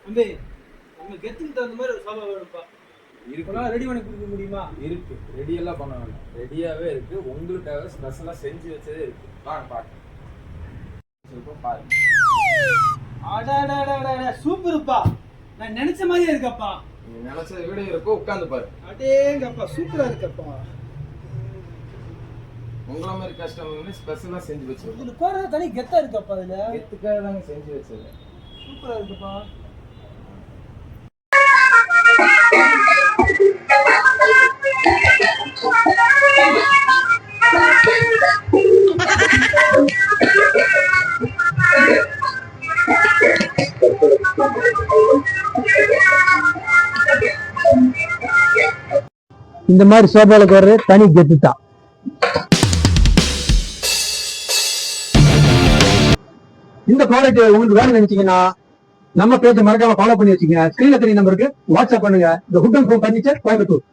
தம்பி உங்க கெத்துக்கு தகுந்த மாதிரி ஒரு சோபா வேணும்ப்பா. இருக்குன்னா ரெடி பண்ணி கொடுக்க முடியுமா? இருக்கு, ரெடியெல்லாம் பண்ண வேண்டாம், ரெடியாவே இருக்கு. உங்களுக்காக ஸ்பெஷலா செஞ்சு வச்சதே இருக்கு. வாங்க பாருங்க. சூப்பர்ப்பா, நான் நினைச்ச மாதிரியே இருக்கப்பா. நீங்க நினைச்சதை விட இருக்கும், உட்காந்து பாரு. அடேங்கப்பா, சூப்பரா இருக்கப்பா. உங்கள மாதிரி கஸ்டமர் ஸ்பெஷலா செஞ்சு வச்சிருக்கோம். இதுல கோர தனி கெத்தா இருக்கப்பா. இதுல கெத்துக்காக தாங்க செஞ்சு வச்சது. சூப்பரா இருக்குப்பா. இந்த மாதிரி சோபால வர்றது தனி கெத்து தான். இந்த ப்ராடக்ட் உங்களுக்கு வேணும்னு நினைச்சீங்கன்னா நம்ம பேஜை மறக்காம ஃபாலோ பண்ணி வச்சுக்கங்க. ஸ்கிரீன்ல தெரிய நம்பருக்கு வாட்ஸ்அப் பண்ணுங்க. இந்த hood and home furniture Coimbatore.